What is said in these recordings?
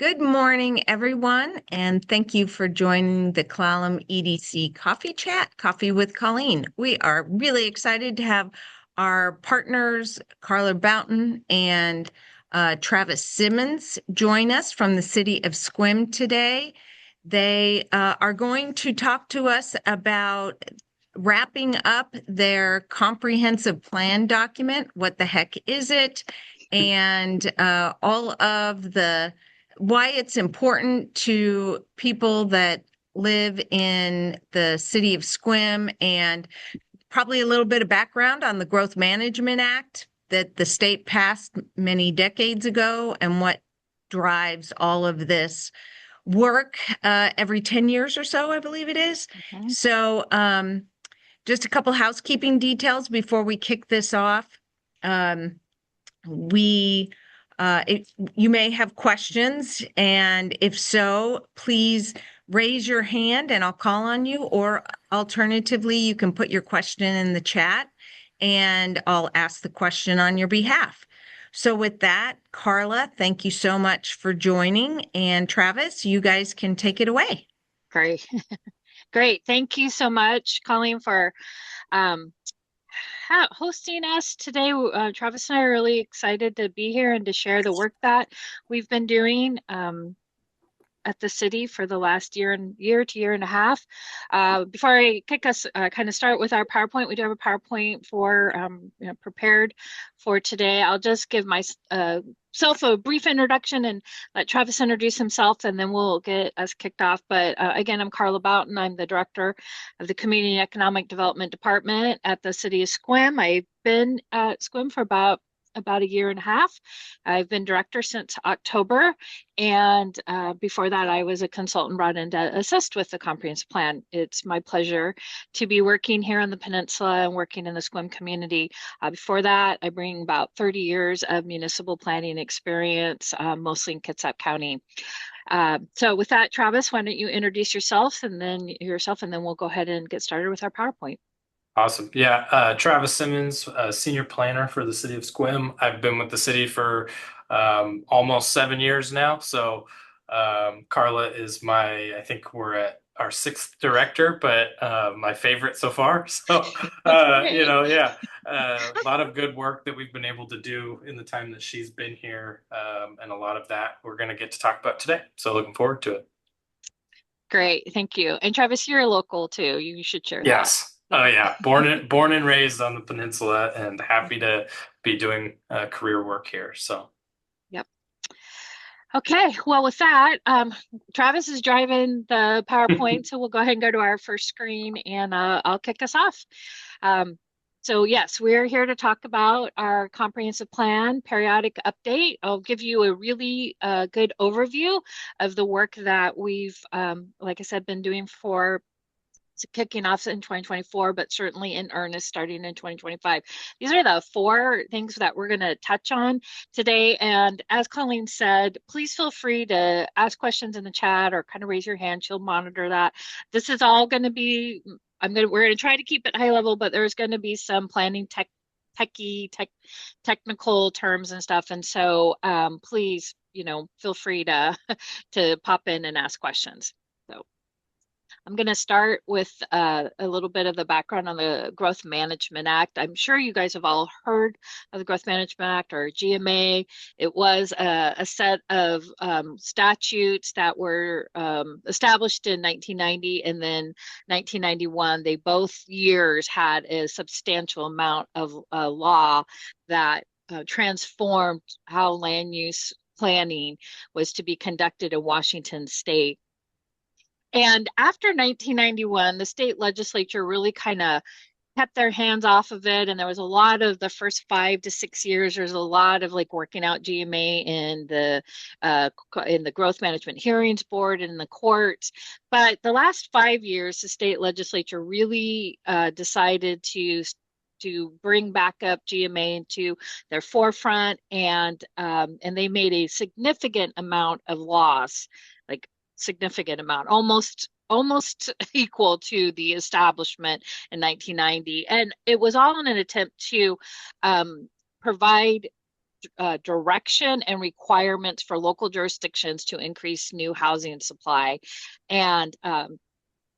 Good morning, everyone, and thank you for joining the Clallam EDC Coffee Chat, Coffee with Colleen. We are really excited to have our partners, Karla Boughton and Travis Simmons, join us from the city of Sequim today. They are going to talk to us about wrapping up their comprehensive plan document. What the heck is it? And all of the why it's important to people that live in the city of Sequim, and probably a little bit of background on the Growth Management Act that the state passed many decades ago and what drives all of this work every 10 years or so, I believe it is. So just a couple housekeeping details before we kick this off. We you may have questions, and if so, please raise your hand and I'll call on you, or alternatively, you can put your question in the chat and I'll ask the question on your behalf. So with that, Karla, thank you so much for joining, and Travis, you guys can take it away. Great. Great. Thank you so much, Colleen, for hosting us today. Travis and I are really excited to be here and to share the work that we've been doing at the city for the last year to year and a half. Before I kick us, kind of start with our PowerPoint. We do have a PowerPoint for prepared for today. I'll just give myself a brief introduction and let Travis introduce himself, and then we'll get us kicked off. But again, I'm Karla Boughton. I'm the director of the Community and Economic Development Department at the city of Sequim. I've been at Sequim for about a year and a half. I've been director since October, and before that I was a consultant brought in to assist with the comprehensive plan. It's my pleasure to be working here on the peninsula and working in the Sequim community. Before that, I bring about 30 years of municipal planning experience, mostly in Kitsap County. So with that, Travis, why don't you introduce yourself, and then we'll go ahead and get started with our PowerPoint. Awesome. Yeah, Travis Simmons, senior planner for the city of Sequim. I've been with the city for almost 7 years now. So Karla is I think we're at our sixth director, but my favorite so far. So, yeah, a lot of good work that we've been able to do in the time that she's been here. And a lot of that we're going to get to talk about today. So looking forward to it. Great. Thank you. And Travis, you're a local too. You should share that. Yes. Oh yeah, born and raised on the peninsula, and happy to be doing career work here. So, yep. Okay. Well, with that, Travis is driving the PowerPoint, so we'll go ahead and go to our first screen, and I'll kick us off. So yes, we're here to talk about our comprehensive plan periodic update. I'll give you a really good overview of the work that we've, like I said, been doing for kicking off in 2024, but certainly in earnest starting in 2025. These are the 4 things that we're going to touch on today. And as Colleen said, please feel free to ask questions in the chat or kind of raise your hand. She'll monitor that. This is all going to be, we're going to try to keep it high level, but there's going to be some planning technical terms and stuff. And so please, feel free to pop in and ask questions. I'm going to start with a little bit of the background on the Growth Management Act. I'm sure you guys have all heard of the Growth Management Act, or GMA. It was a set of statutes that were established in 1990 and then 1991. They both years had a substantial amount of law that transformed how land use planning was to be conducted in Washington state. And after 1991, the state legislature really kind of kept their hands off of it. And there was a lot of the first 5 to 6 years, there's a lot of like working out GMA in the Growth Management Hearings Board and in the courts. But the last 5 years, the state legislature really decided to bring back up GMA into their forefront, and they made a significant amount of laws, like significant amount, almost equal to the establishment in 1990. And it was all in an attempt to provide direction and requirements for local jurisdictions to increase new housing supply. And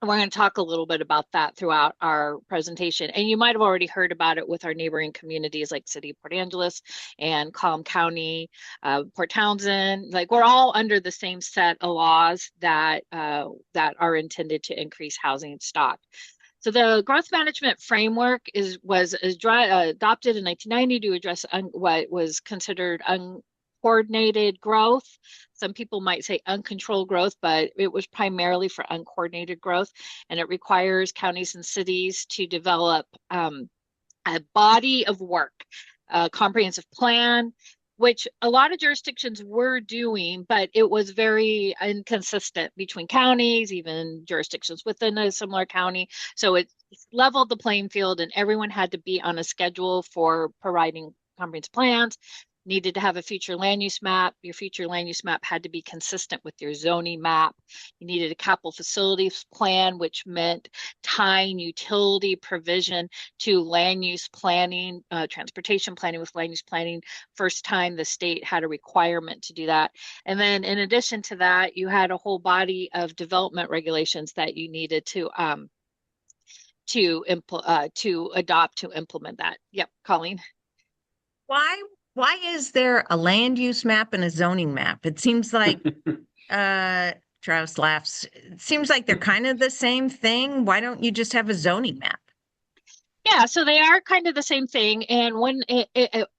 we're going to talk a little bit about that throughout our presentation. And you might have already heard about it with our neighboring communities like City of Port Angeles and Colum County, Port Townsend. Like, we're all under the same set of laws that are intended to increase housing stock. So the growth management framework was adopted in 1990 to address what was considered uncoordinated growth. Some people might say uncontrolled growth, but it was primarily for uncoordinated growth. And it requires counties and cities to develop a body of work, a comprehensive plan, which a lot of jurisdictions were doing, but it was very inconsistent between counties, even jurisdictions within a similar county. So it leveled the playing field, and everyone had to be on a schedule for providing comprehensive plans. Needed to have a future land use map. Your future land use map had to be consistent with your zoning map. You needed a capital facilities plan, which meant tying utility provision to land use planning, transportation planning with land use planning. First time the state had a requirement to do that. And then in addition to that, you had a whole body of development regulations that you needed to adopt to implement that. Yep, Colleen. Why is there a land use map and a zoning map? It seems like Travis laughs. It seems like they're kind of the same thing. Why don't you just have a zoning map? Yeah, so they are kind of the same thing. And when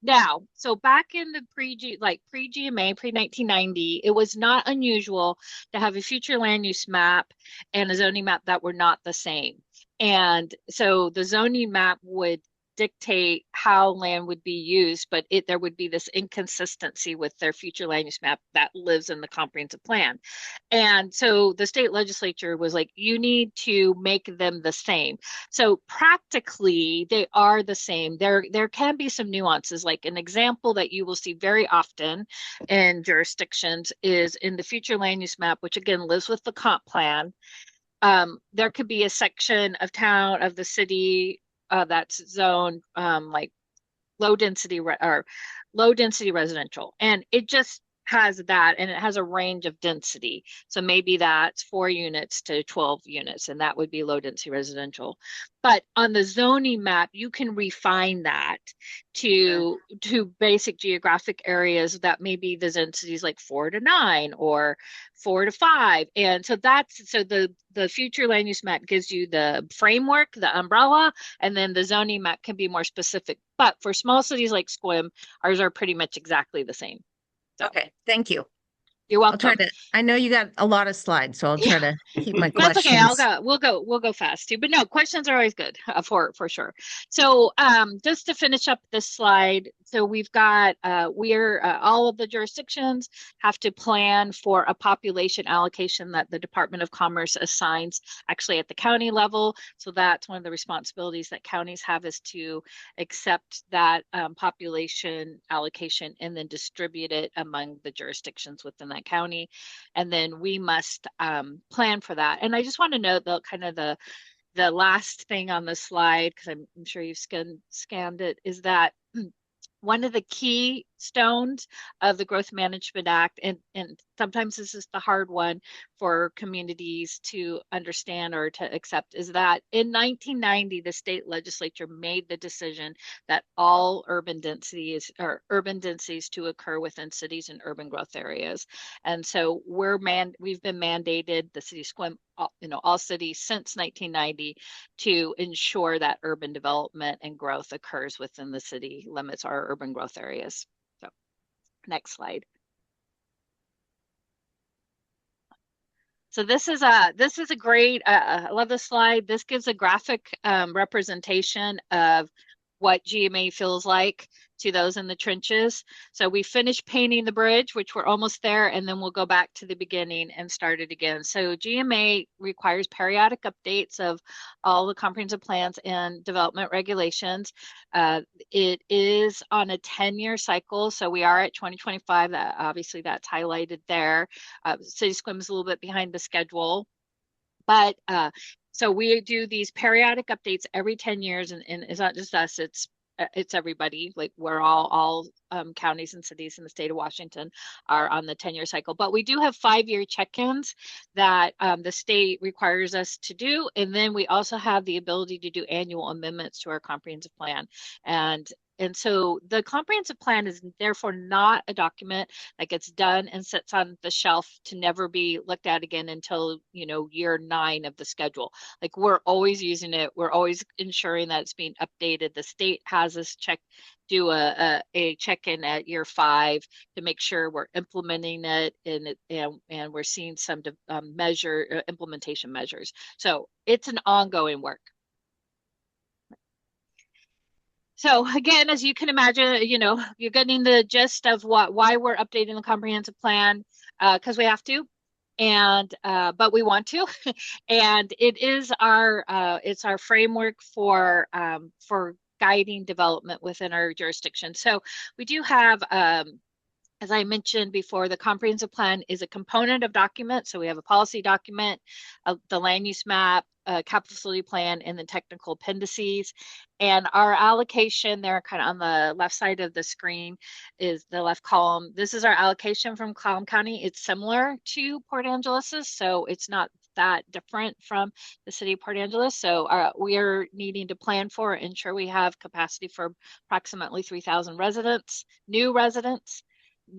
now, so back in the pre-GMA, pre-1990, it was not unusual to have a future land use map and a zoning map that were not the same. And so the zoning map would dictate how land would be used, but there would be this inconsistency with their future land use map that lives in the comprehensive plan. And so the state legislature was like, you need to make them the same. So practically they are the same. There can be some nuances. Like an example that you will see very often in jurisdictions is in the future land use map, which again lives with the comp plan. There could be a section of town, of the city, that's zoned like low density residential, and it just has that, and it has a range of density. So maybe that's 4 units to 12 units, and that would be low density residential. But on the zoning map, you can refine that to basic geographic areas that maybe the densities like 4 to 9 or 4 to 5. And so the future land use map gives you the framework, the umbrella, and then the zoning map can be more specific. But for small cities like Sequim, ours are pretty much exactly the same. So, okay, thank you. You're welcome. I know you got a lot of slides, so I'll try to keep my questions. That's okay. We'll go fast too. But no, questions are always good for sure. So just to finish up this slide, so we've got all of the jurisdictions have to plan for a population allocation that the Department of Commerce assigns actually at the county level. So that's one of the responsibilities that counties have, is to accept that population allocation and then distribute it among the jurisdictions within that county. And then we must plan for that. And I just want to note the last thing on the slide, because I'm sure you've scanned it, is that one of the keystones of the Growth Management Act, and sometimes this is the hard one for communities to understand or to accept, is that in 1990, the state legislature made the decision that all urban densities to occur within cities and urban growth areas. And so we've been mandated, the city of Sequim, all cities since 1990, to ensure that urban development and growth occurs within the city limits, our urban growth areas. So next slide. So this is a great, I love this slide. This gives a graphic representation of what GMA feels like to those in the trenches. So we finished painting the bridge, which we're almost there, and then we'll go back to the beginning and start it again. So GMA requires periodic updates of all the comprehensive plans and development regulations. It is on a 10-year cycle, so we are at 2025. Obviously that's highlighted there. City Sequim is a little bit behind the schedule, but so we do these periodic updates every 10 years, and it's not just us, it's it's everybody. Like we're all counties and cities in the state of Washington are on the 10-year cycle. But we do have 5-year check-ins that the state requires us to do. And then we also have the ability to do annual amendments to our comprehensive plan. And so the comprehensive plan is therefore not a document that gets done and sits on the shelf to never be looked at again until, year 9 of the schedule. Like we're always using it. We're always ensuring that it's being updated. The state has us do a check-in at year 5 to make sure we're implementing it and we're seeing some implementation measures. So it's an ongoing work. So again, as you can imagine, you're getting the gist of why we're updating the comprehensive plan, because we have to, but we want to, and it is it's our framework for guiding development within our jurisdiction. So we do have, as I mentioned before, the comprehensive plan is a component of documents. So we have a policy document, the land use map, capital facility plan, and the technical appendices. And our allocation there, kind of on the left side of the screen, is the left column. This is our allocation from Clallam County. It's similar to Port Angeles', so it's not that different from the city of Port Angeles. So we are needing to plan for and ensure we have capacity for approximately 3,000 residents, new residents,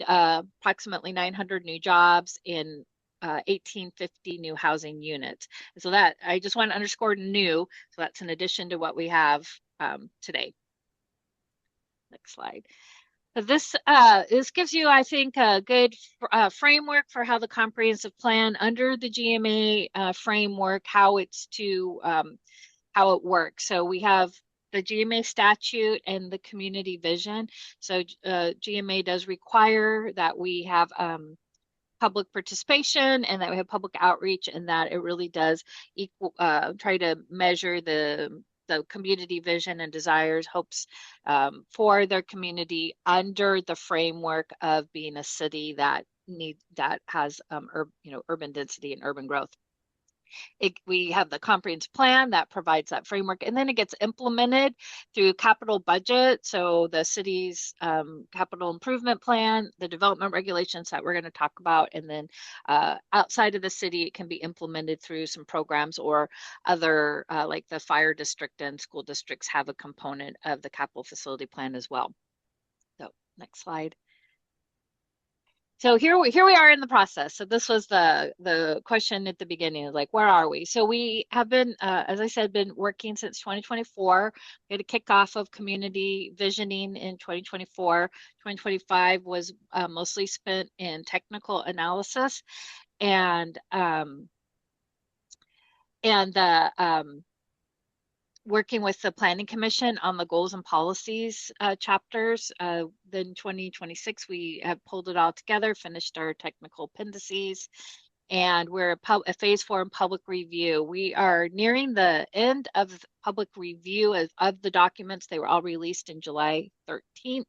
approximately 900 new jobs in 1,850 new housing units. And so that, I just want to underscore new, so that's in addition to what we have today. Next slide. So this gives you, I think, a good framework for how the comprehensive plan under the GMA framework, how it works. So we have the GMA statute and the community vision. So GMA does require that we have public participation and that we have public outreach, and that it really does try to measure the community vision and desires, hopes for their community under the framework of being a city that has urban density and urban growth. We have the comprehensive plan that provides that framework, and then it gets implemented through capital budget. So the city's capital improvement plan, the development regulations that we're going to talk about, and then outside of the city, it can be implemented through some programs or other, like the fire district and school districts have a component of the capital facility plan as well. So next slide. So here we are in the process. So this was the question at the beginning, like, where are we? So we have been, as I said, been working since 2024. We had a kickoff of community visioning in 2024. 2025 was mostly spent in technical analysis and working with the Planning Commission on the goals and policies chapters. Then 2026, we have pulled it all together, finished our technical appendices, and we're a phase 4 in public review. We are nearing the end of public review of the documents. They were all released in July 13th.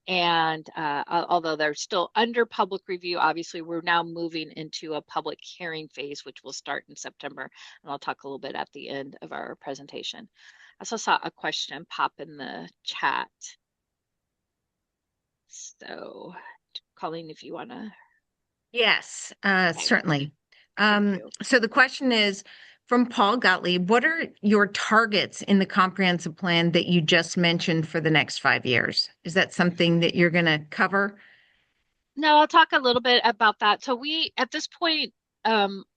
And although they're still under public review, obviously we're now moving into a public hearing phase, which will start in September. And I'll talk a little bit at the end of our presentation. I also saw a question pop in the chat. So Colleen, if you want to. Yes, Okay. certainly. So the question is from Paul Gottlieb, what are your targets in the comprehensive plan that you just mentioned for the next 5 years? Is that something that you're going to cover? No, I'll talk a little bit about that. So at this point,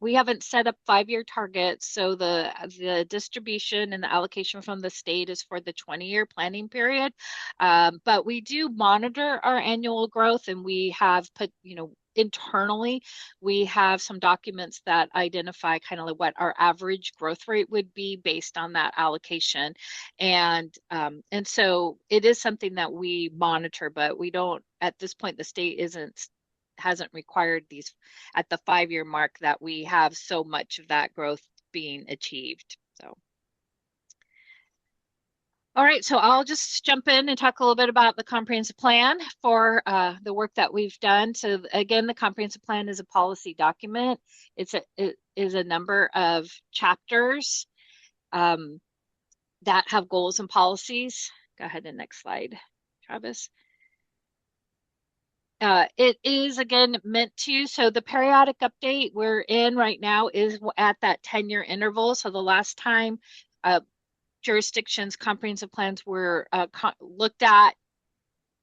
we haven't set up 5-year targets. So the distribution and the allocation from the state is for the 20-year planning period. But we do monitor our annual growth, and we have put, internally, we have some documents that identify kind of like what our average growth rate would be based on that allocation. And so it is something that we monitor, but we don't, at this point, the state hasn't required these at the 5-year mark that we have so much of that growth being achieved. So. All right, so I'll just jump in and talk a little bit about the comprehensive plan for the work that we've done. So again, the comprehensive plan is a policy document. It is a number of chapters that have goals and policies Go ahead and next slide, Travis. It is again meant to, so the periodic update we're in right now is at that 10-year interval. So the last time jurisdictions comprehensive plans were looked at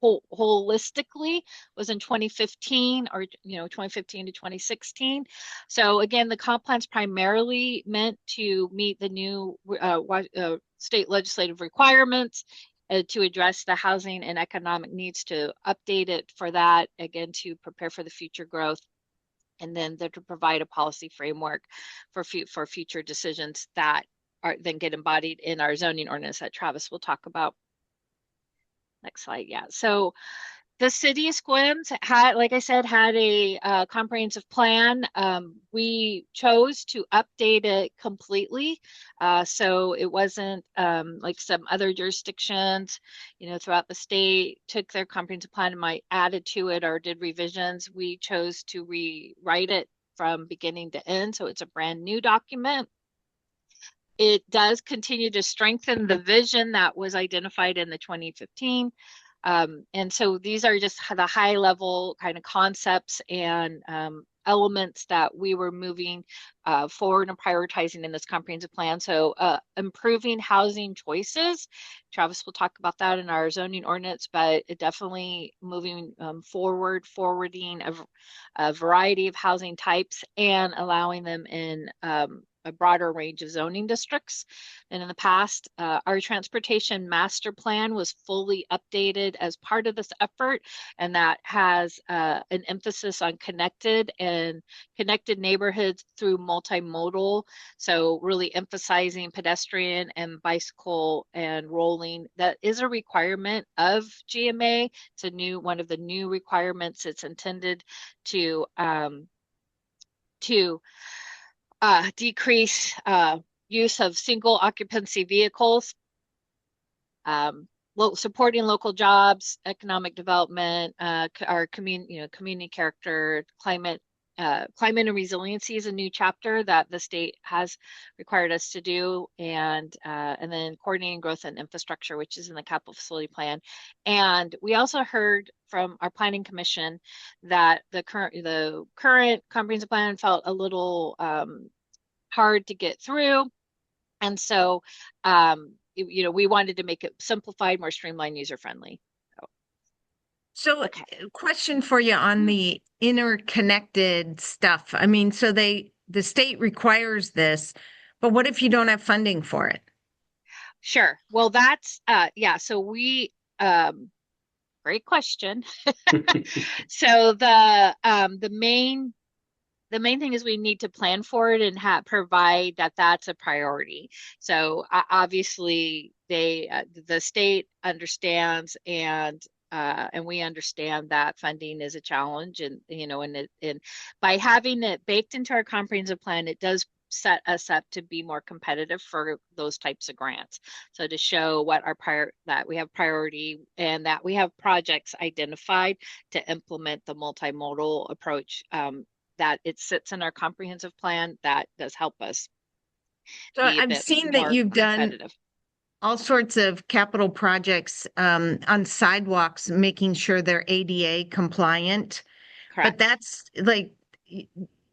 holistically was in 2015, or 2015 to 2016. So again, the comp plan's primarily meant to meet the new state legislative requirements to address the housing and economic needs, to update it for that, again, to prepare for the future growth, and then to provide a policy framework for future decisions that are then get embodied in our zoning ordinance that Travis will talk about. Next slide. Yeah. So the city of Sequim had, like I said, had a comprehensive plan. We chose to update it completely. So it wasn't like some other jurisdictions, throughout the state took their comprehensive plan and might added to it or did revisions. We chose to rewrite it from beginning to end. So it's a brand new document. It does continue to strengthen the vision that was identified in the 2015. And so these are just the high level kind of concepts and elements that we were moving forward and prioritizing in this comprehensive plan. So improving housing choices. Travis will talk about that in our zoning ordinance, but it definitely moving forwarding a variety of housing types and allowing them in a broader range of zoning districts. And in the past, our transportation master plan was fully updated as part of this effort, and that has an emphasis on connected neighborhoods through multimodal. So really emphasizing pedestrian and bicycle and rolling. That is a requirement of GMA. It's one of the new requirements. It's intended to decrease use of single occupancy vehicles, supporting local jobs, economic development, our community character, climate and resiliency is a new chapter that the state has required us to do, and then coordinating growth and infrastructure, which is in the capital facility plan. And we also heard from our planning commission that the current comprehensive plan felt a little hard to get through, and so we wanted to make it simplified, more streamlined, user friendly. So okay. Question for you on the interconnected stuff. I mean, so the state requires this, but what if you don't have funding for it? Sure. Well, that's so we great question. So the main thing is we need to plan for it and provide that's a priority. So obviously the state understands, and we understand that funding is a challenge, and and by having it baked into our comprehensive plan, it does set us up to be more competitive for those types of grants. So to show that we have priority and that we have projects identified to implement the multimodal approach, that it sits in our comprehensive plan, that does help us. So I've seen that you've done all sorts of capital projects on sidewalks, making sure they're ADA compliant. Correct. But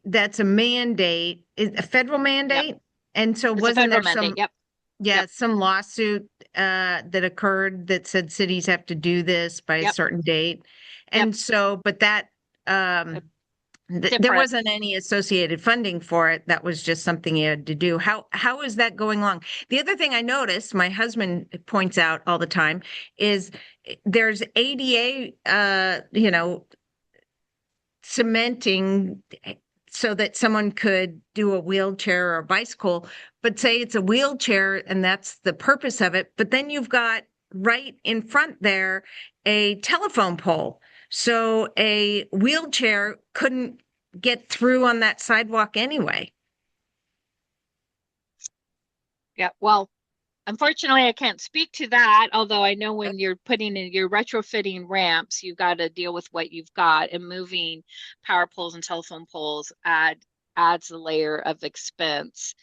that's a mandate, a federal mandate. Yep. And so wasn't there some, some lawsuit that occurred that said cities have to do this by a certain date. And so, but that, there wasn't any associated funding for it. That was just something you had to do. How is that going along? The other thing I noticed, my husband points out all the time, is there's ADA, cementing so that someone could do a wheelchair or a bicycle, but say it's a wheelchair and that's the purpose of it. But then you've got right in front there a telephone pole. So a wheelchair couldn't get through on that sidewalk anyway. Yeah, well, unfortunately, I can't speak to that, although I know when you're you're retrofitting ramps, you've got to deal with what you've got, and moving power poles and telephone poles adds a layer of expense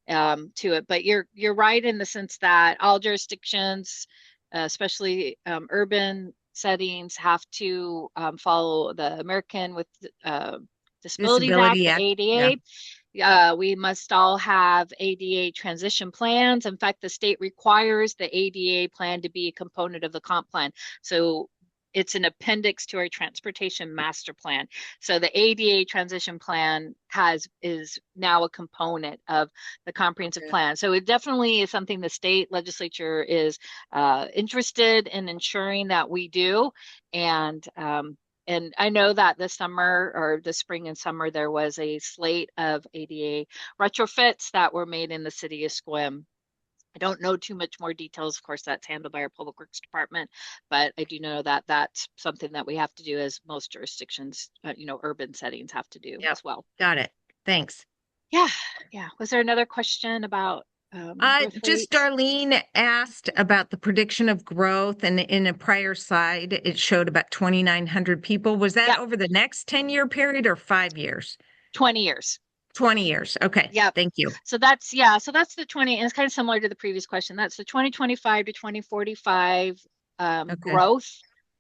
to it. But you're right in the sense that all jurisdictions especially urban settings, have to follow the American with Disabilities Act, Disability the Act. Yeah. ADA. We must all have ADA transition plans. In fact, the state requires the ADA plan to be a component of the comp plan. So it's an appendix to our transportation master plan. So the ADA transition plan is now a component of the comprehensive plan. So it definitely is something the state legislature is interested in ensuring that we do. And I know that this summer or the spring and summer, there was a slate of ADA retrofits that were made in the city of Sequim. I don't know too much more details. Of course, that's handled by our Public Works Department, but I do know that that's something that we have to do as most jurisdictions, urban settings have to do as well. Got it. Thanks. Yeah. Was there another question about growth Just rates? Darlene asked about the prediction of growth, and in a prior slide, it showed about 2,900 people. Was that over the next 10-year period or 5 years? 20 years. 20 years. Okay. Yeah. Thank you. So that's the 20, and it's kind of similar to the previous question. That's the 2025 to 2045 growth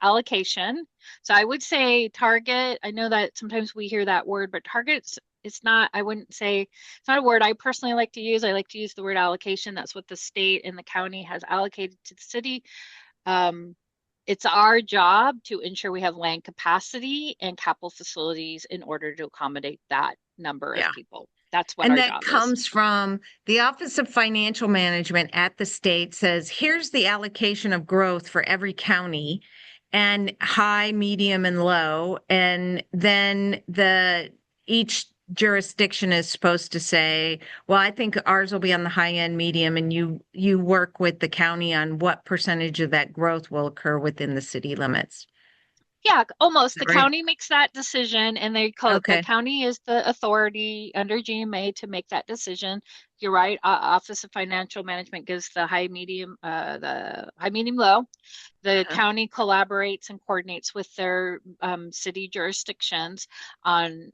allocation. So I would say target. I know that sometimes we hear that word, but targets, it's not, I wouldn't say, it's not a word I personally like to use. I like to use the word allocation. That's what the state and the county has allocated to the city. It's our job to ensure we have land capacity and capital facilities in order to accommodate that number of people. That's what our job is. And that comes from the Office of Financial Management at the state says, here's the allocation of growth for every county, and high, medium, and low. And then each jurisdiction is supposed to say, well, I think ours will be on the high end, medium, and you work with the county on what percentage of that growth will occur within the city limits. Yeah, almost. The county makes that decision, and they call it, the county is the authority under GMA to make that decision. You're right. Office of Financial Management gives the high, medium, low. The county collaborates and coordinates with their city jurisdictions on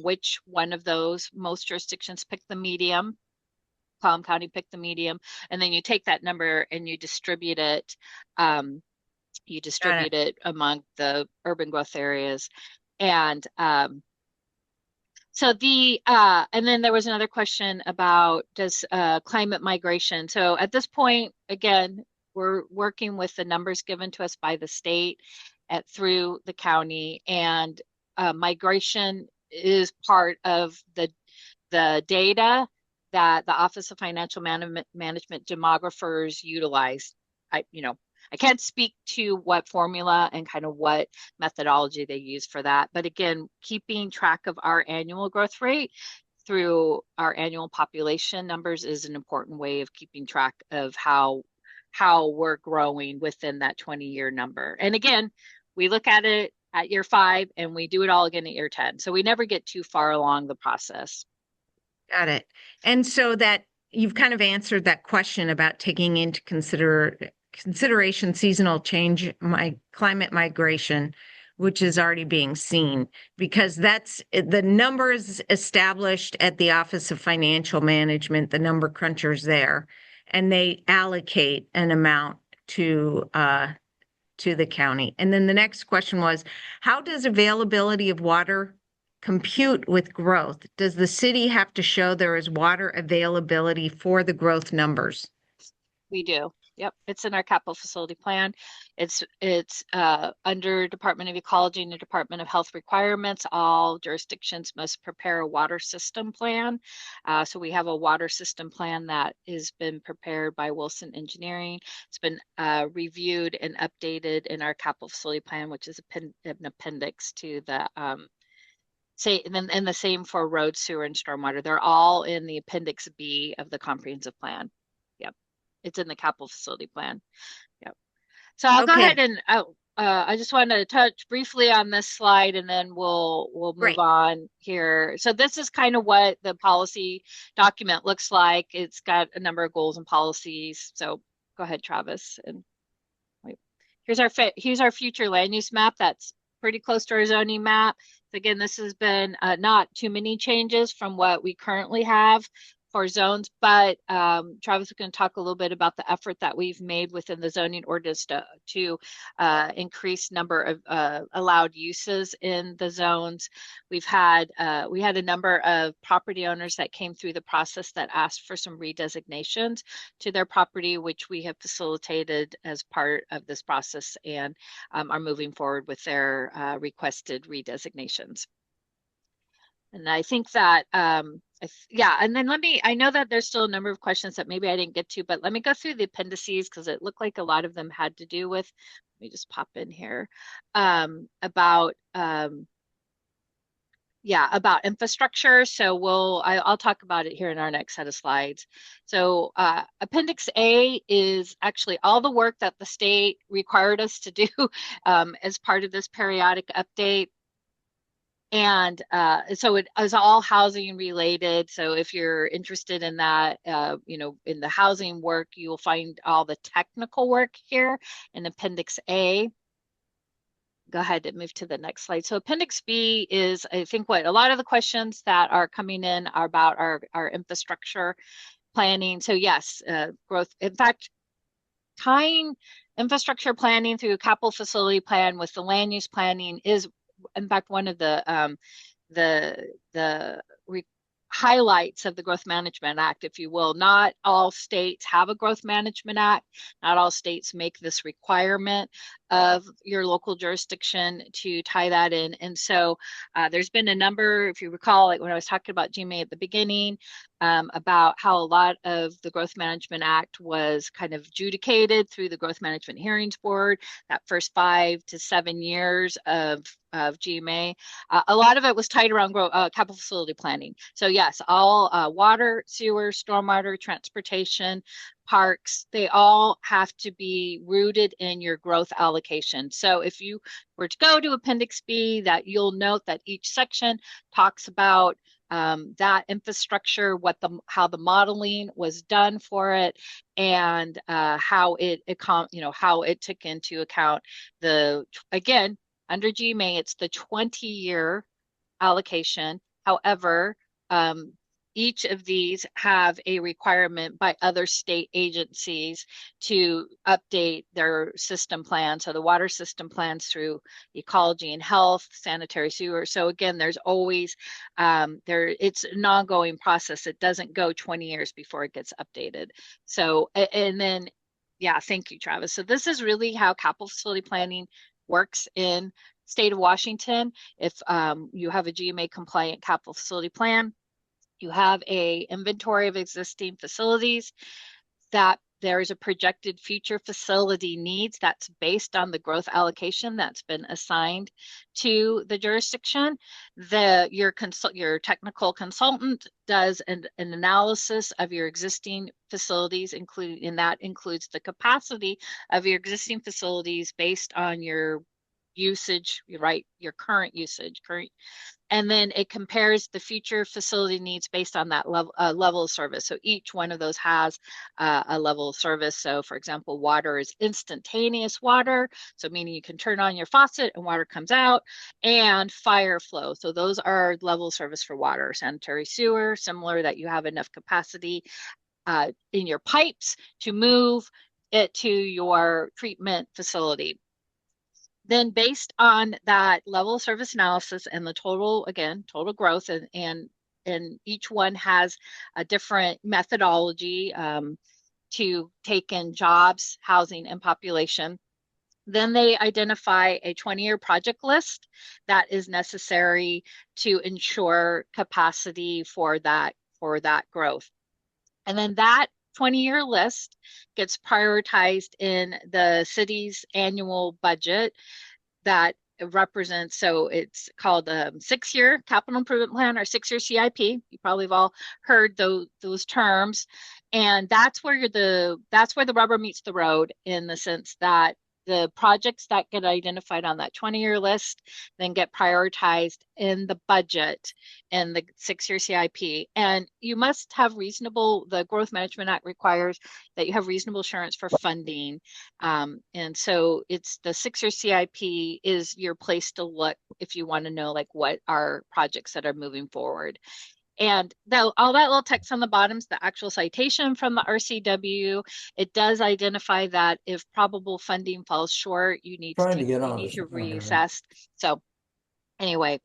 which one of those. Most jurisdictions pick the medium. Palm County picked the medium, and then you take that number and you distribute it. You distribute it among the urban growth areas. And so and then there was another question about does climate migration. So at this point, again, we're working with the numbers given to us by the state through the county, and migration is part of the data that the Office of Financial Management demographers utilize. I can't speak to what formula and kind of what methodology they use for that. But again, keeping track of our annual growth rate through our annual population numbers is an important way of keeping track of how we're growing within that 20-year number. And again, we look at it at year 5 and we do it all again at year 10. So we never get too far along the process. Got it. And so that you've kind of answered that question about taking into consideration seasonal change, climate migration, which is already being seen, because that's the numbers established at the Office of Financial Management, the number crunchers there, and they allocate an amount to the county. And then the next question was, how does availability of water compute with growth? Does the city have to show there is water availability for the growth numbers? We do. Yep, it's in our capital facility plan. It's under Department of Ecology and the Department of Health requirements. All jurisdictions must prepare a water system plan. So we have a water system plan that has been prepared by Wilson Engineering. It's been reviewed and updated in our capital facility plan, which is an appendix to the and the same for road, sewer, and stormwater. They're all in the Appendix B of the comprehensive plan. Yep. It's in the capital facility plan. Yep. So I'll go ahead and I just want to touch briefly on this slide, and then we'll move on here. So this is kind of what the policy document looks like. It's got a number of goals and policies. So go ahead, Travis. And here's our future land use map. That's pretty close to our zoning map. So again, this has been not too many changes from what we currently have for zones, but Travis is going to talk a little bit about the effort that we've made within the zoning ordinance to increase number of allowed uses in the zones. We had a number of property owners that came through the process that asked for some redesignations to their property, which we have facilitated as part of this process and are moving forward with their requested redesignations. And I think that, yeah, and then I know that there's still a number of questions that maybe I didn't get to, but let me go through the appendices because it looked like a lot of them had to do with, let me just pop in here, about, yeah, about infrastructure. So I'll talk about it here in our next set of slides. So Appendix A is actually all the work that the state required us to do as part of this periodic update. And so it is all housing related. So if you're interested in that, in the housing work, you will find all the technical work here in Appendix A. Go ahead and move to the next slide. So Appendix B is, I think, what a lot of the questions that are coming in are about our infrastructure planning. So yes, growth. In fact, tying infrastructure planning through a capital facility plan with the land use planning is, in fact, one of the highlights of the Growth Management Act, if you will. Not all states have a Growth Management Act. Not all states make this requirement of your local jurisdiction to tie that in. And so there's been a number, if you recall, like when I was talking about GMA at the beginning, about how a lot of the Growth Management Act was kind of adjudicated through the Growth Management Hearings Board, that first 5 to 7 years of GMA. A lot of it was tied around capital facility planning. So yes, all water, sewer, stormwater, transportation, parks, they all have to be rooted in your growth allocation. So if you were to go to Appendix B, that you'll note that each section talks about that infrastructure, how the modeling was done for it, and how it took into account again, under GMA, it's the 20-year allocation. However, each of these have a requirement by other state agencies to update their system plan. So the water system plans through ecology and health, sanitary sewer. So again, there's always, it's an ongoing process. It doesn't go 20 years before it gets updated. So, and then, yeah, thank you, Travis. So this is really how capital facility planning works in state of Washington. If you have a GMA compliant capital facility plan, you have a inventory of existing facilities, that there is a projected future facility needs that's based on the growth allocation that's been assigned to the jurisdiction. Your technical consultant does an analysis of your existing facilities, and that includes the capacity of your existing facilities based on your usage, right? Your current usage, and then it compares the future facility needs based on that level of service. So each one of those has a level of service. So for example, water is instantaneous water. So meaning you can turn on your faucet and water comes out, and fire flow. So those are level of service for water. Sanitary sewer, similar, that you have enough capacity in your pipes to move it to your treatment facility. Then based on that level of service analysis and the total growth, and each one has a different methodology to take in jobs, housing, and population. Then they identify a 20-year project list that is necessary to ensure capacity for that growth. And then that 20-year list gets prioritized in the city's annual budget that represents, so it's called a 6-year capital improvement plan or 6-year CIP. You probably have all heard those terms. And that's where the rubber meets the road, in the sense that the projects that get identified on that 20-year list then get prioritized in the budget and the 6-year CIP. And you must have the Growth Management Act requires that you have reasonable assurance for funding. And so it's the 6-year CIP is your place to look if you want to know like what are projects that are moving forward. And all that little text on the bottom is the actual citation from the RCW. It does identify that if probable funding falls short, you need to reassess. So anyway,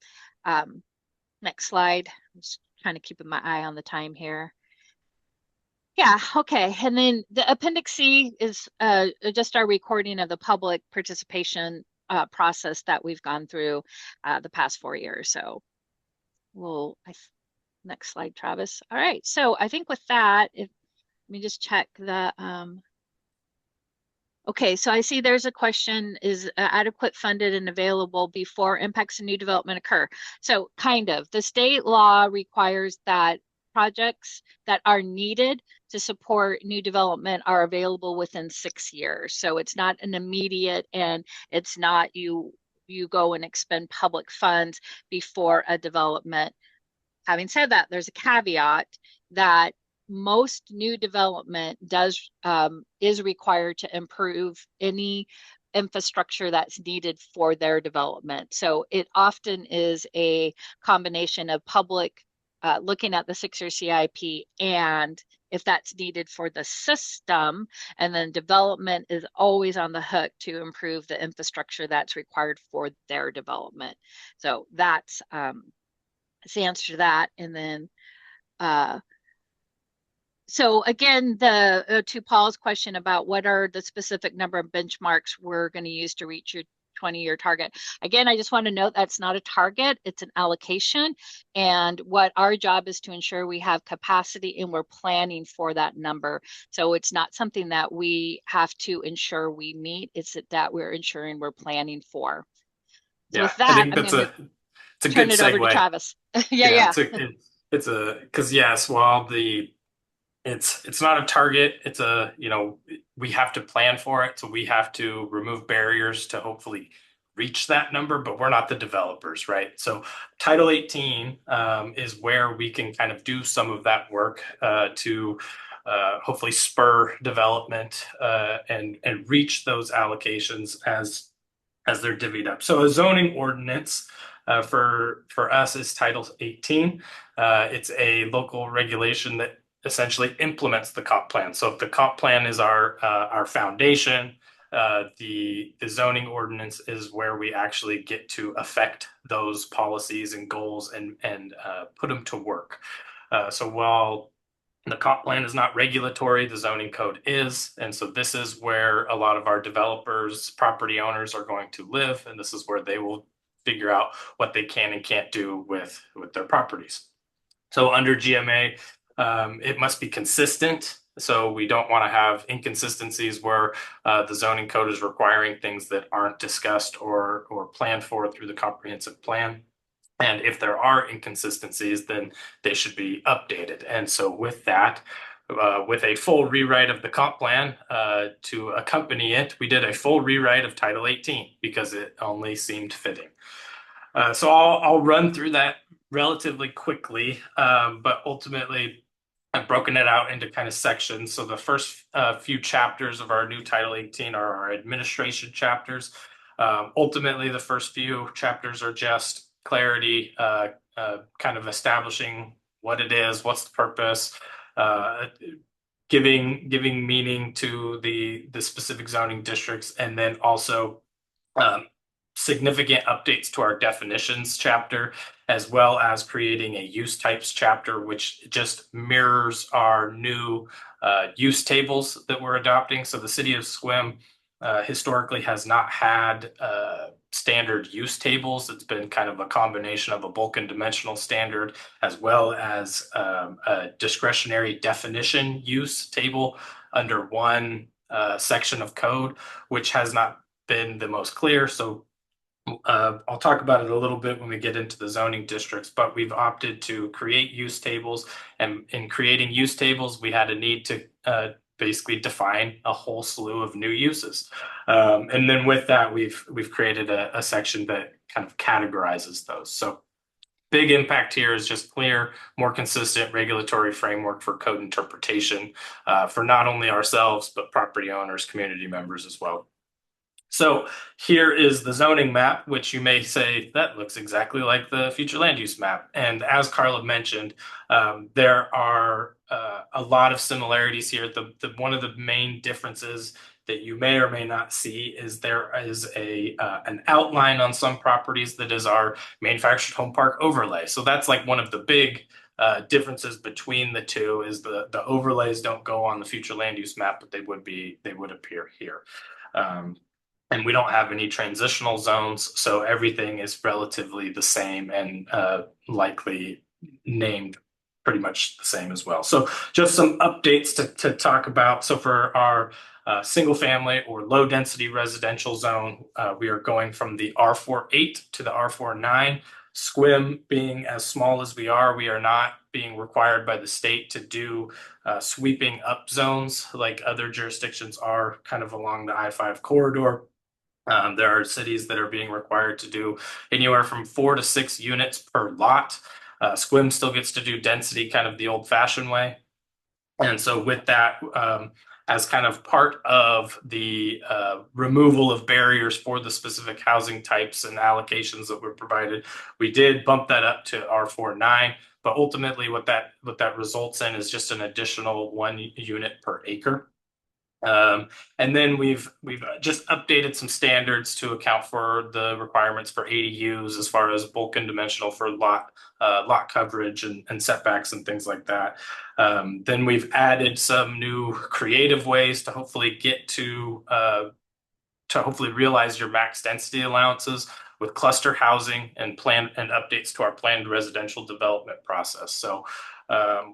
next slide. I'm just kind of keeping my eye on the time here. Yeah, okay. And then the Appendix C is just our recording of the public participation process that we've gone through the past 4 years. So next slide, Travis. All right, so I think with that, let me just check the, okay, so I see there's a question, is adequate funded and available before impacts and new development occur? So kind of, the state law requires that projects that are needed to support new development are available within 6 years. So it's not an immediate, and it's not you go and expend public funds before a development. Having said that, there's a caveat that most new development is required to improve any infrastructure that's needed for their development. So it often is a combination of public looking at the 6-year CIP, and if that's needed for the system, and then development is always on the hook to improve the infrastructure that's required for their development. So that's the answer to that. And then so again, to Paul's question about what are the specific number of benchmarks we're going to use to reach your 20-year target. Again, I just want to note that's not a target, it's an allocation. And what our job is to ensure we have capacity and we're planning for that number. So it's not something that we have to ensure we meet, it's that we're ensuring we're planning for. So with that, I'm going to turn it over to Travis. Yeah. Because yes, while it's not a target, it's a, we have to plan for it. So we have to remove barriers to hopefully reach that number, but we're not the developers, right? So Title 18 is where we can kind of do some of that work to hopefully spur development and reach those allocations as they're divvied up. So a zoning ordinance for us is Title 18. It's a local regulation that essentially implements the comp plan. So if the comp plan is our foundation, the zoning ordinance is where we actually get to affect those policies and goals and put them to work. So while the comp plan is not regulatory, the zoning code is. And so this is where a lot of our developers, property owners are going to live. And this is where they will figure out what they can and can't do with their properties. So under GMA, it must be consistent. So we don't want to have inconsistencies where the zoning code is requiring things that aren't discussed or planned for through the comprehensive plan. And if there are inconsistencies, then they should be updated. And so with that, with a full rewrite of the comp plan to accompany it, we did a full rewrite of Title 18 because it only seemed fitting. So I'll run through that relatively quickly, but ultimately I've broken it out into kind of sections. So the first few chapters of our new Title 18 are our administration chapters. Ultimately, the first few chapters are just clarity, kind of establishing what it is, what's the purpose, giving meaning to the specific zoning districts, and then also significant updates to our definitions chapter, as well as creating a use types chapter, which just mirrors our new use tables that we're adopting. So the city of Sequim historically has not had standard use tables. It's been kind of a combination of a bulk and dimensional standard, as well as a discretionary definition use table under one section of code, which has not been the most clear. So I'll talk about it a little bit when we get into the zoning districts, but we've opted to create use tables. And in creating use tables, we had a need to basically define a whole slew of new uses. And then with that, we've created a section that kind of categorizes those. So big impact here is just clear, more consistent regulatory framework for code interpretation for not only ourselves, but property owners, community members as well. So here is the zoning map, which you may say that looks exactly like the future land use map. And as Karla mentioned, there are a lot of similarities here. One of the main differences that you may or may not see is there is an outline on some properties that is our manufactured home park overlay. So that's like one of the big differences between the two is the overlays don't go on the future land use map, but they would appear here. And we don't have any transitional zones, so everything is relatively the same and likely named pretty much the same as well. So just some updates to talk about. So for our single family or low density residential zone, we are going from the R48 to the R49. Sequim being as small as we are not being required by the state to do sweeping up zones like other jurisdictions are kind of along the I-5 corridor. There are cities that are being required to do anywhere from 4 to 6 units per lot. Sequim still gets to do density kind of the old-fashioned way. And so with that, as kind of part of the removal of barriers for the specific housing types and allocations that were provided, we did bump that up to R49. But ultimately, what that results in is just an additional 1 unit per acre. And then we've just updated some standards to account for the requirements for ADUs as far as bulk and dimensional for lot coverage and setbacks and things like that. Then we've added some new creative ways to hopefully get to hopefully realize your max density allowances with cluster housing and updates to our planned residential development process. So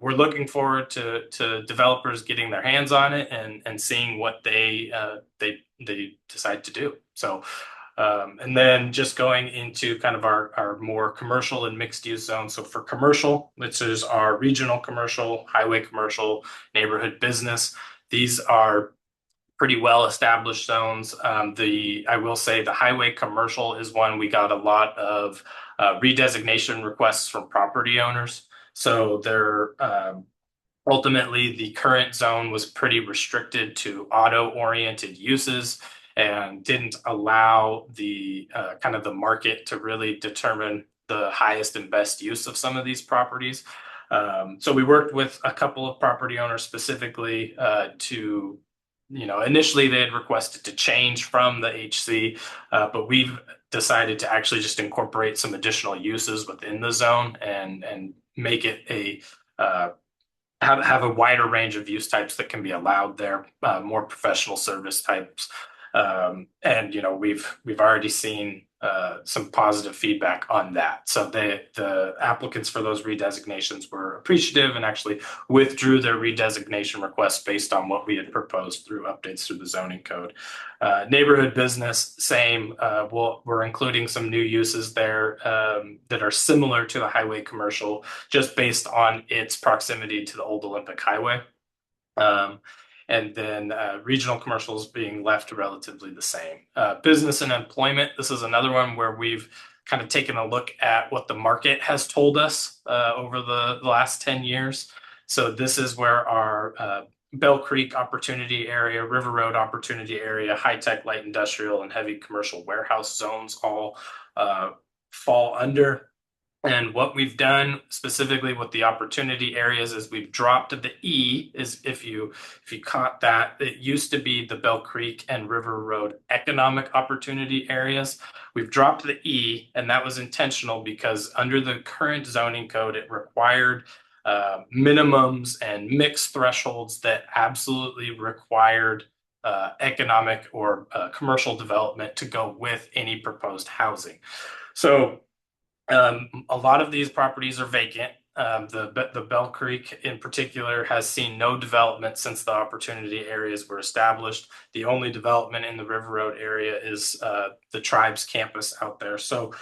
we're looking forward to developers getting their hands on it and seeing what they decide to do. So and then just going into kind of our more commercial and mixed use zones. So for commercial, which is our regional commercial, highway commercial, neighborhood business, these are pretty well established zones. I will say the highway commercial is one we got a lot of redesignation requests from property owners. So they're ultimately the current zone was pretty restricted to auto-oriented uses and didn't allow the kind of the market to really determine the highest and best use of some of these properties. So we worked with a couple of property owners specifically to initially they had requested to change from the HC, but we've decided to actually just incorporate some additional uses within the zone and make it have a wider range of use types that can be allowed there, more professional service types. And we've already seen some positive feedback on that. So the applicants for those redesignations were appreciative and actually withdrew their redesignation request based on what we had proposed through updates through the zoning code. Neighborhood business, same. We're including some new uses there that are similar to the highway commercial, just based on its proximity to the old Olympic Highway. And then regional commercials being left relatively the same. Business and employment, this is another one where we've kind of taken a look at what the market has told us over the last 10 years. So this is where our Bell Creek opportunity area, River Road opportunity area, high-tech light industrial and heavy commercial warehouse zones all fall under. And what we've done specifically with the opportunity areas is we've dropped the E, is if you caught that, it used to be the Bell Creek and River Road economic opportunity areas. We've dropped the E, and that was intentional because under the current zoning code, it required minimums and mixed thresholds that absolutely required economic or commercial development to go with any proposed housing. So a lot of these properties are vacant. The Bell Creek in particular has seen no development since the opportunity areas were established. The only development in the River Road area is the Tribes campus out there. So,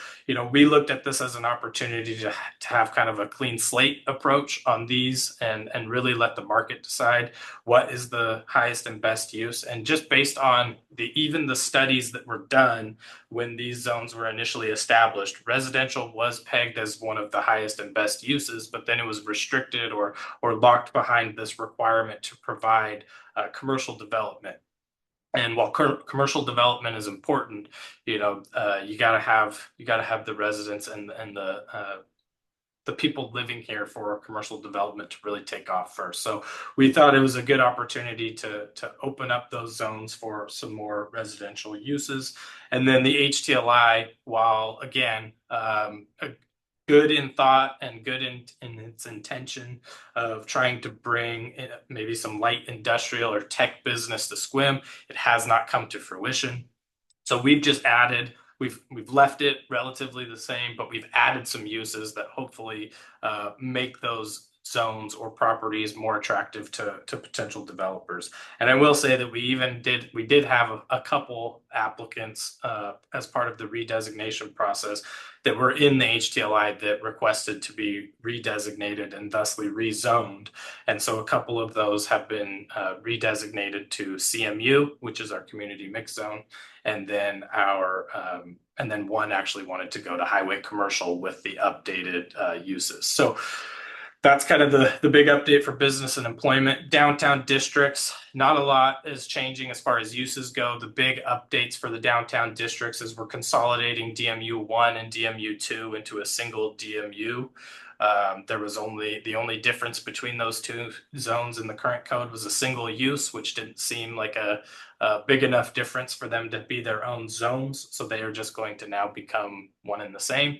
we looked at this as an opportunity to have kind of a clean slate approach on these and really let the market decide what is the highest and best use. And just based on even the studies that were done when these zones were initially established, residential was pegged as one of the highest and best uses, but then it was restricted or locked behind this requirement to provide commercial development. And while commercial development is important, you got to have the residents and the people living here for commercial development to really take off first. So we thought it was a good opportunity to open up those zones for some more residential uses. And then the HTLI, while again, good in thought and good in its intention of trying to bring maybe some light industrial or tech business to Sequim, it has not come to fruition. So we've just added, we've left it relatively the same, but we've added some uses that hopefully make those zones or properties more attractive to potential developers. And I will say that we did have a couple applicants as part of the redesignation process that were in the HTLI that requested to be redesignated and thusly rezoned. And so a couple of those have been redesignated to CMU, which is our community mix zone. And then one actually wanted to go to highway commercial with the updated uses. So that's kind of the big update for business and employment. Downtown districts, not a lot is changing as far as uses go. The big updates for the downtown districts is we're consolidating DMU 1 and DMU 2 into a single DMU. There was the only difference between those two zones in the current code was a single use, which didn't seem like a big enough difference for them to be their own zones. So they are just going to now become one and the same.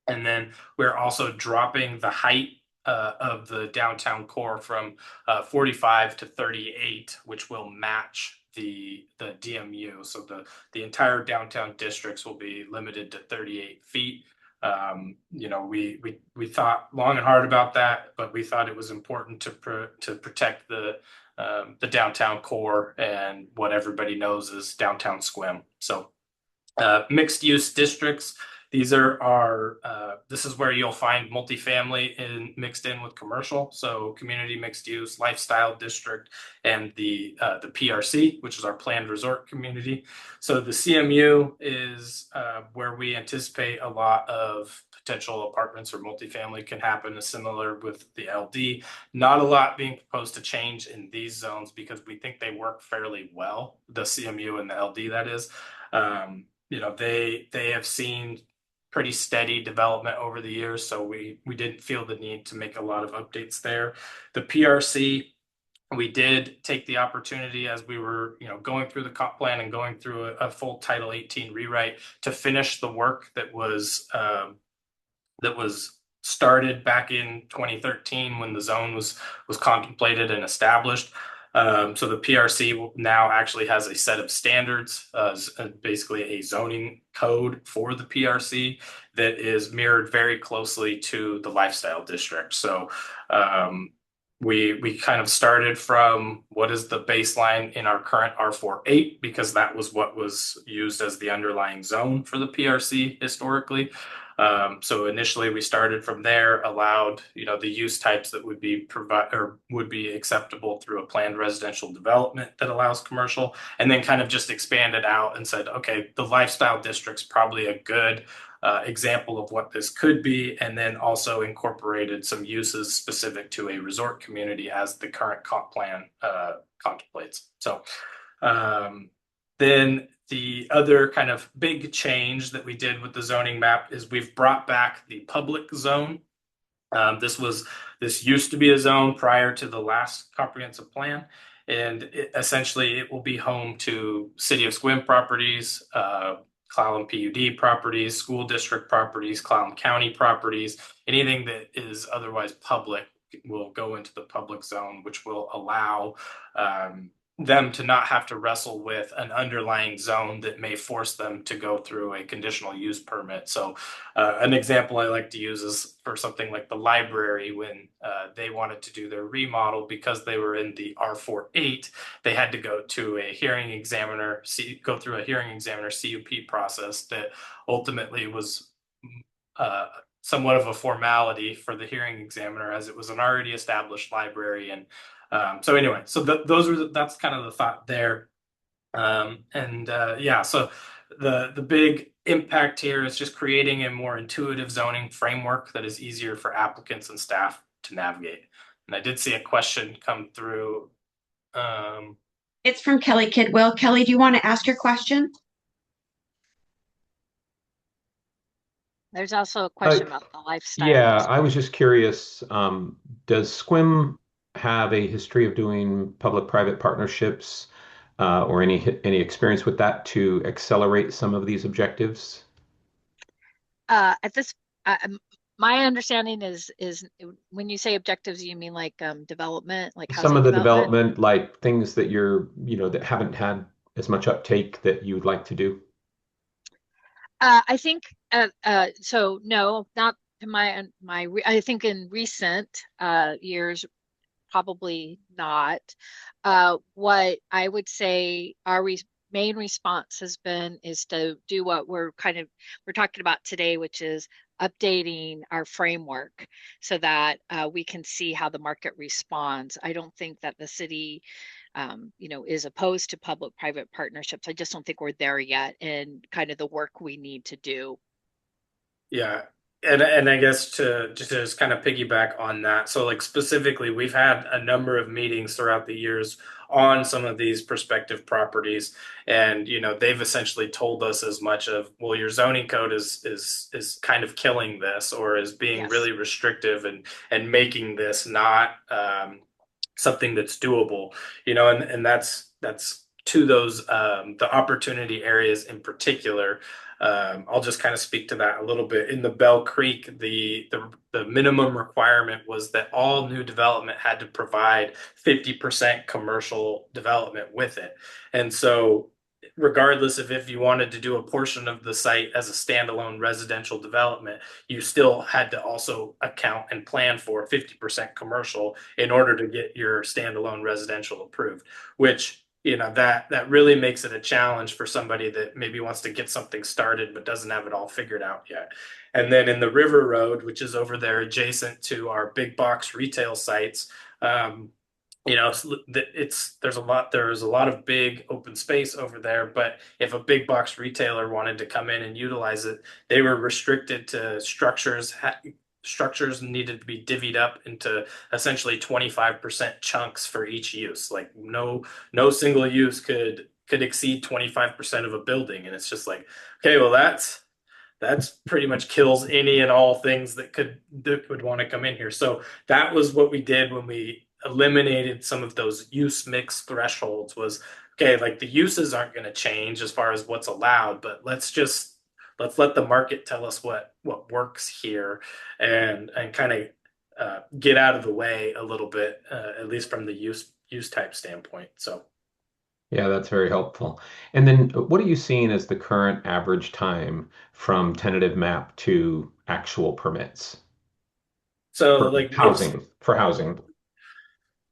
And then we're also dropping the height of the downtown core from 45 to 38, which will match the DMU. So the entire downtown districts will be limited to 38 feet. We thought long and hard about that, but we thought it was important to protect the downtown core and what everybody knows is downtown Sequim. So mixed use districts. These this is where you'll find multifamily mixed in with commercial. So community mixed use, lifestyle district, and the PRC, which is our planned resort community. So the CMU is where we anticipate a lot of potential apartments or multifamily can happen, similar with the LD. Not a lot being proposed to change in these zones because we think they work fairly well, the CMU and the LD that is. They have seen pretty steady development over the years, so we didn't feel the need to make a lot of updates there. The PRC, we did take the opportunity as we were going through the comp plan and going through a full Title 18 rewrite to finish the work that was started back in 2013 when the zone was contemplated and established. So the PRC now actually has a set of standards, basically a zoning code for the PRC that is mirrored very closely to the lifestyle district. So we kind of started from what is the baseline in our current R48 because that was what was used as the underlying zone for the PRC historically. So initially we started from there, allowed the use types that would be acceptable through a planned residential development that allows commercial, and then kind of just expanded out and said, okay, the lifestyle district's probably a good example of what this could be, and then also incorporated some uses specific to a resort community as the current comp plan contemplates. So then the other kind of big change that we did with the zoning map is we've brought back the public zone. This used to be a zone prior to the last comprehensive plan, and essentially it will be home to City of Sequim properties, Clallam PUD properties, school district properties, Clallam County properties. Anything that is otherwise public will go into the public zone, which will allow them to not have to wrestle with an underlying zone that may force them to go through a conditional use permit. So an example I like to use is for something like the library when they wanted to do their remodel because they were in the R48, they had to go to a hearing examiner, go through a hearing examiner CUP process that ultimately was somewhat of a formality for the hearing examiner as it was an already established library. And so anyway, so that's kind of the thought there. So the big impact here is just creating a more intuitive zoning framework that is easier for applicants and staff to navigate. And I did see a question come through It's from Kelly Kidwell. Kelly, do you want to ask your question? There's also a Uh, question about the lifestyle yeah, I was district. just curious, does Sequim have a history of doing public-private partnerships, or any experience with that to accelerate some of these objectives? At this, my understanding is when you say objectives, you mean like development, like Some housing of the development? development, like things that that haven't had as much uptake that you would like to do. I think so. No, not to I think in recent years, probably not. What I would say our re main response has been is to do what we're talking about today, which is updating our framework so that we can see how the market responds. I don't think that the city, is opposed to public-private partnerships. I just don't think we're there yet in kind of the work we need to do. Yeah. And I guess to just kind of piggyback on that. So like specifically, we've had a number of meetings throughout the years on some of these prospective properties. And they've essentially told us as much of, well, your zoning code is kind of killing this or is being Yes. really restrictive and making this not something that's doable. And that's to those the opportunity areas in particular. I'll just kind of speak to that a little bit. In the Bell Creek, the minimum requirement was that all new development had to provide 50% commercial development with it. And so regardless of if you wanted to do a portion of the site as a standalone residential development, you still had to also account and plan for 50% commercial in order to get your standalone residential approved, which that really makes it a challenge for somebody that maybe wants to get something started but doesn't have it all figured out yet. And then in the River Road, which is over there adjacent to our big box retail sites, um, there's a lot of big open space over there, but if a big box retailer wanted to come in and utilize it, they were restricted to structures needed to be divvied up into essentially 25% chunks for each use. Like no single use could exceed 25% of a building. And it's just like, okay, well that's pretty much kills any and all things that would want to come in here. So that was what we did when we eliminated some of those use mix thresholds. Was okay, like the uses aren't going to change as far as what's allowed, but let's let the market tell us what works here, and kind of get out of the way a little bit, at least from the use type standpoint. So Yeah, that's very helpful. And then what are you seeing as the current average time from tentative map to actual permits so for like it's housing, for housing?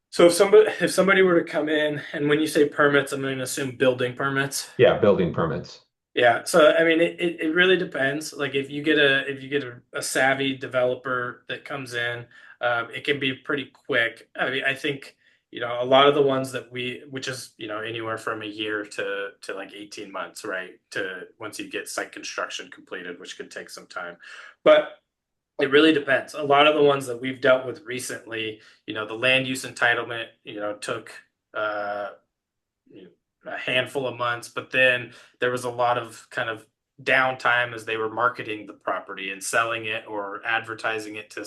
so if somebody were to come in, and when you say permits, I'm going to assume building permits. Yeah, building permits. Yeah, so I mean, it really depends. Like if you get a savvy developer that comes in, it can be pretty quick. I mean, I think a lot of the ones that which is anywhere from a year to like 18 months, right? To once you get site construction completed, which could take some time, but it really depends. A lot of the ones that we've dealt with recently, the land use entitlement, took uh, a handful of months, but then there was a lot of kind of downtime as they were marketing the property and selling it or advertising it to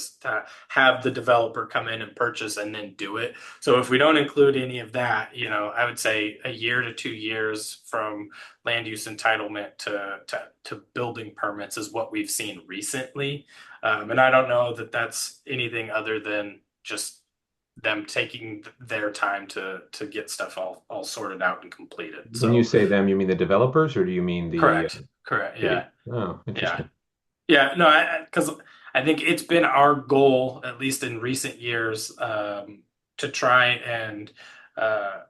have the developer come in and purchase and then do it. So if we don't include any of that, I would say a year to 2 years from land use entitlement to building permits is what we've seen recently. And I don't know that that's anything other than just them taking their time to get stuff all sorted out and completed. When you So say them, you mean the developers or do you mean the correct, yeah, city? Oh, yeah, interesting. yeah. No, because I think it's been our goal, at least in recent years, to try and uh,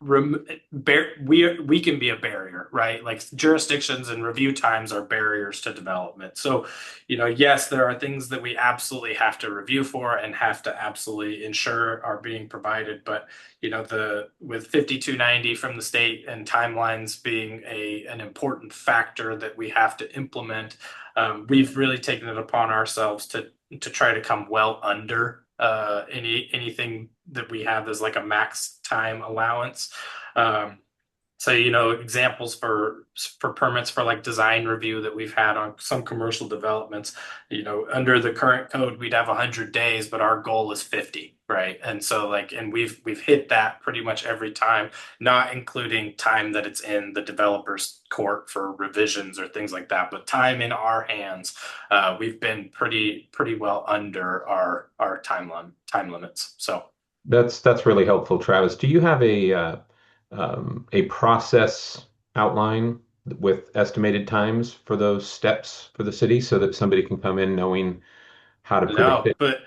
we can be a barrier, right? Like jurisdictions and review times are barriers to development. So, yes, there are things that we absolutely have to review for and have to absolutely ensure are being provided. But, the with 5290 from the state and timelines being an important factor that we have to implement, we've really taken it upon ourselves to try to come well under anything that we have as like a max time allowance. Um, so, you know, examples for permits for like design review that we've had on some commercial developments, you know, under the current code, we'd have 100 days, but our goal is 50, right? And so like, and we've hit that pretty much every time, not including time that it's in the developer's court for revisions or things like that, but time in our hands. We've been pretty well under our time limits. So. That's really helpful, Travis. Do you have a process outline with estimated times for those steps for the city so that somebody can come in knowing how to predict No, it? but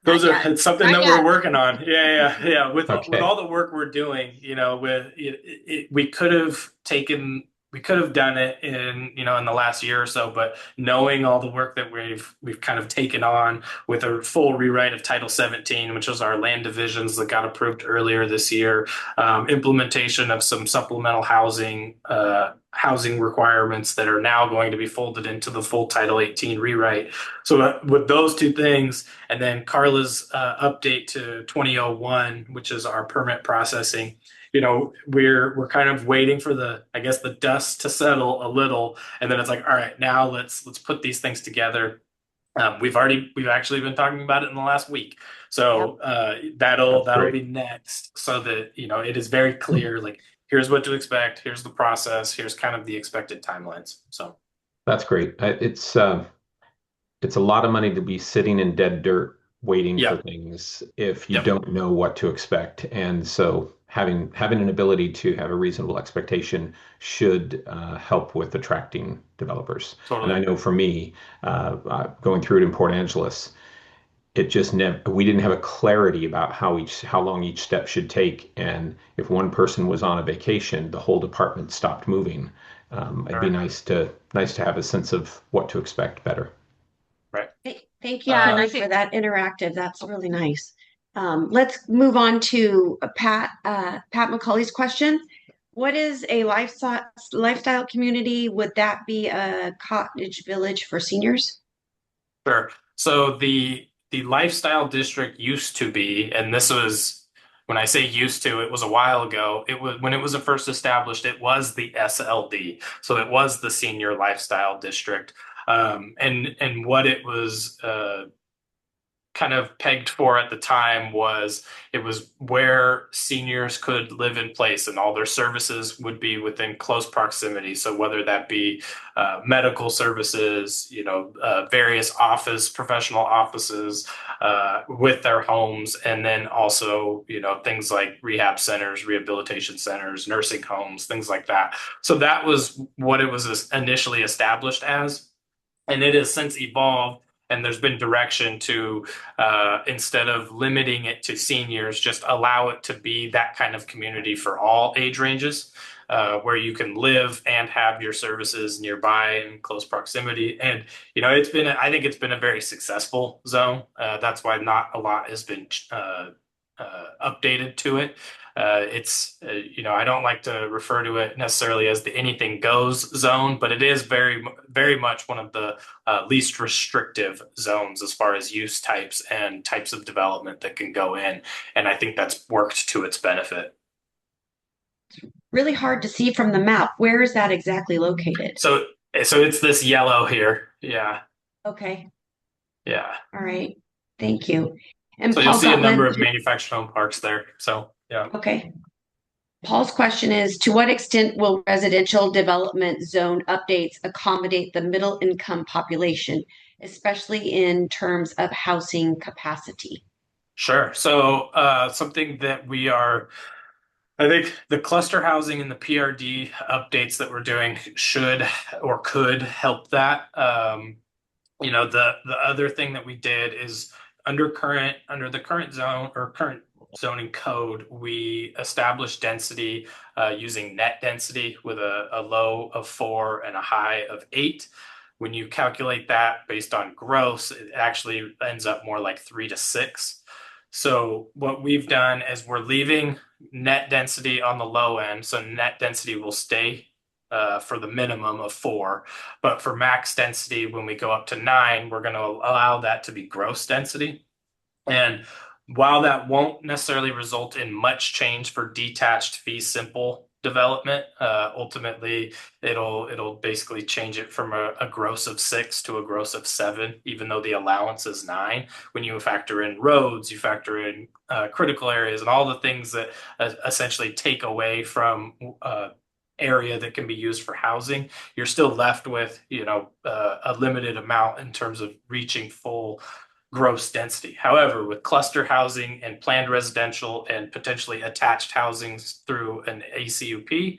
Not those are yet. it's something Not that yet. we're working on. Yeah. With Okay. all the work we're doing, you know, we could have done it in, you know, in the last year or so, but knowing all the work that we've kind of taken on with a full rewrite of Title 17, which was our land divisions that got approved earlier this year, implementation of some supplemental housing requirements that are now going to be folded into the full Title 18 rewrite. So with those two things, and then Karla's update to 2001, which is our permit processing. You know, we're kind of waiting for I guess the dust to settle a little, and then it's like, all right, now let's put these things together. We've actually been talking about it in the last week, Yep. so That's that'll great. be next, so that you know it is very clear. Like, here's what to expect, here's the process, here's kind of the expected timelines. So That's great. It's a lot of money to be sitting in dead dirt waiting for yep, things if you yep, don't know what to expect. And so having an ability to have a reasonable expectation should help with attracting developers. And totally. I know for me, going through it in Port Angeles, it just never we didn't have a clarity about how long each step should take. And if one person was on a vacation, the whole department stopped moving. It'd be Sure. nice to have a sense of what to expect better. Right. Thank you, Yeah, and Uh, I Kelly, for think that interactive. That's really nice. Let's move on to Pat McCauley's question. What is a lifestyle community? Would that be a cottage village for seniors? Sure. So the lifestyle district used to be, and this was when I say used to, it was a while ago. It was when it was first established, it was the SLD. So it was the senior lifestyle district. And what it was kind of pegged for at the time was it was where seniors could live in place and all their services would be within close proximity. So whether that be medical services, you know, various professional offices with their homes, and then also, you know, things like rehab centers, rehabilitation centers, nursing homes, things like that. So that was what it was initially established as. And it has since evolved, and there's been direction to instead of limiting it to seniors, just allow it to be that kind of community for all age ranges, where you can live and have your services nearby in close proximity. And you know, I think it's been a very successful zone. That's why not a lot has been updated to it. It's you know, I don't like to refer to it necessarily as the anything goes zone, but it is very much one of the least restrictive zones as far as use types and types of development that can go in. And I think that's worked to its benefit. Really hard to see from the map. Where is that exactly located? So it's this yellow here. Yeah. Okay. Yeah. All right. Thank you. And So you'll Paul see a number Gutland. of manufactured home parks there. So yeah. Okay. Paul's question is, to what extent will residential development zone updates accommodate the middle income population, especially in terms of housing capacity? Sure. So something that I think the cluster housing and the PRD updates that we're doing should or could help that. You know, the other thing that we did is under the current zone or current zoning code, we established density using net density with a low of 4 and a high of 8. When you calculate that based on gross, it actually ends up more like 3 to 6. So what we've done is we're leaving net density on the low end. So net density will stay for the minimum of 4. But for max density, when we go up to 9, we're going to allow that to be gross density. And while that won't necessarily result in much change for detached fee simple development, ultimately it'll basically change it from a gross of 6 to a gross of 7, even though the allowance is 9. When you factor in roads, you factor in critical areas and all the things that essentially take away from area that can be used for housing, you're still left with, a limited amount in terms of reaching full gross density. However, with cluster housing and planned residential and potentially attached housings through an ACUP,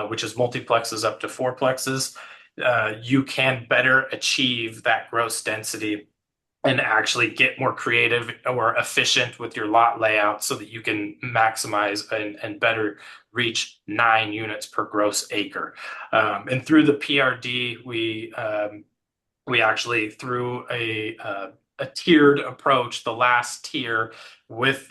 which is multiplexes up to fourplexes, you can better achieve that gross density and actually get more creative or efficient with your lot layout so that you can maximize and better reach 9 units per gross acre. And through the PRD, we actually, through a tiered approach, the last tier with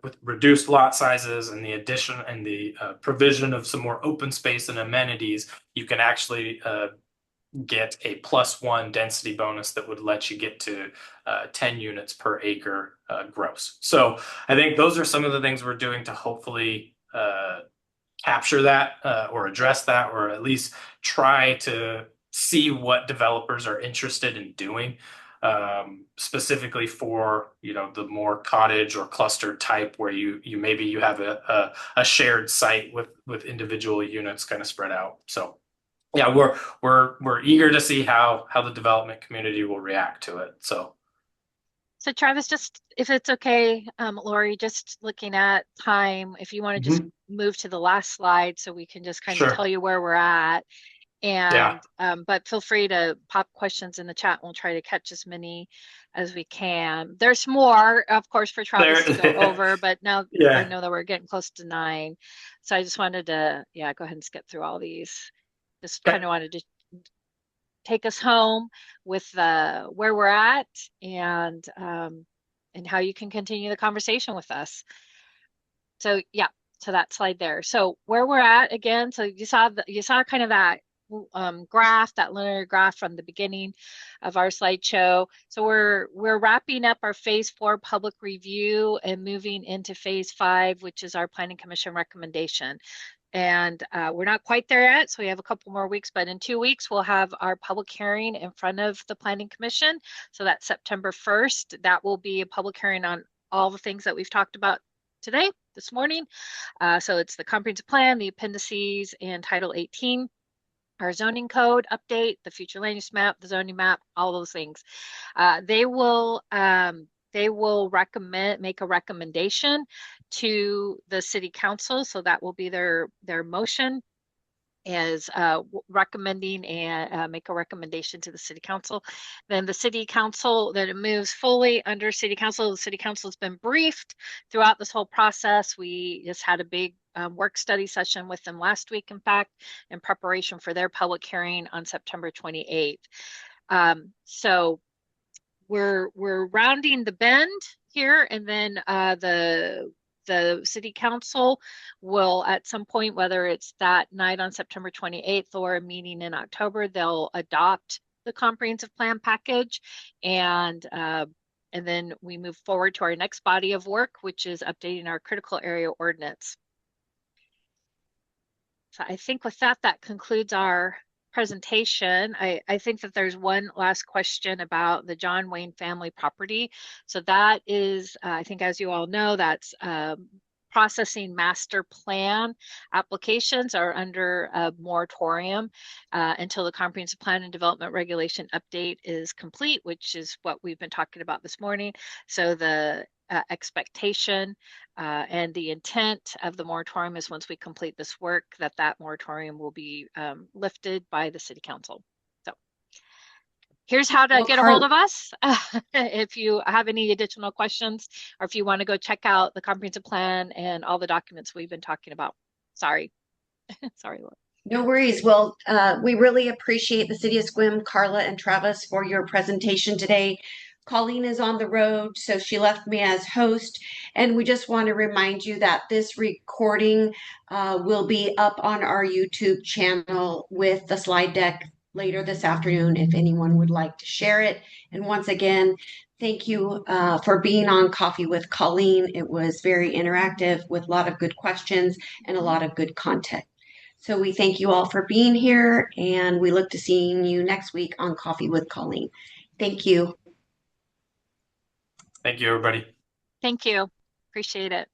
with reduced lot sizes and the addition and the provision of some more open space and amenities, you can actually get a +1 density bonus that would let you get to 10 units per acre gross. So I think those are some of the things we're doing to hopefully capture that or address that, or at least try to see what developers are interested in doing, specifically for the more cottage or cluster type, where you maybe you have a shared site with individual units kind of spread out. So yeah, we're eager to see how the development community will react to it. So Travis, just if it's okay, Lori, just looking at time, if you want to just move to the last slide so we can just kind of tell you where we're at. And but feel free to pop questions in the chat. We'll try to catch as many as we can. There's more, of course, for Travis to go over, but now I know that we're getting close to 9. So I just wanted to go ahead and skip through all these. Just kind of wanted to take us home with where we're at and how you can continue the conversation with us. So to that slide there. So where we're at again. So you saw kind of that graph, that linear graph from the beginning of our slideshow. So we're wrapping up our phase 4 public review and moving into phase 5, which is our Planning Commission recommendation. And we're not quite there yet, so we have a couple more weeks, but in 2 weeks, we'll have our public hearing in front of the Planning Commission. So that's September 1st. That will be a public hearing on all the things that we've talked about today, this morning. So it's the comprehensive plan, the appendices, and Title 18, our zoning code update, the future land use map, the zoning map, all those things. They will make a recommendation to the city council. So that will be their motion, is recommending and make a recommendation to the city council. Then the city council, then it moves fully under city council. The city council has been briefed throughout this whole process. We just had a big work study session with them last week, in fact, in preparation for their public hearing on September 28th. So we're rounding the bend here, and then the city council will, at some point, whether it's that night on September 28th or a meeting in October, they'll adopt the comprehensive plan package, and then we move forward to our next body of work, which is updating our critical area ordinance. So I think with that concludes our presentation. I think that there's one last question about the John Wayne family property. So that is, I think, as you all know, that's processing master plan applications are under a moratorium until the comprehensive plan and development regulation update is complete, which is what we've been talking about this morning. So the expectation and the intent of the moratorium is, once we complete this work, that moratorium will be lifted by the city council. So here's how to get a hold of us if you have any additional questions, or if you want to go check out the comprehensive plan and all the documents we've been talking about. Sorry, Laura. No worries. Well, we really appreciate the City of Sequim, Karla and Travis, for your presentation today. Colleen is on the road, so she left me as host. And we just want to remind you that this recording will be up on our YouTube channel with the slide deck later this afternoon, if anyone would like to share it. And once again, Thank you for being on Coffee with Colleen. It was very interactive with a lot of good questions and a lot of good content. So we thank you all for being here, and we look to seeing you next week on Coffee with Colleen. Thank you. Thank you, everybody. Thank you. Appreciate it.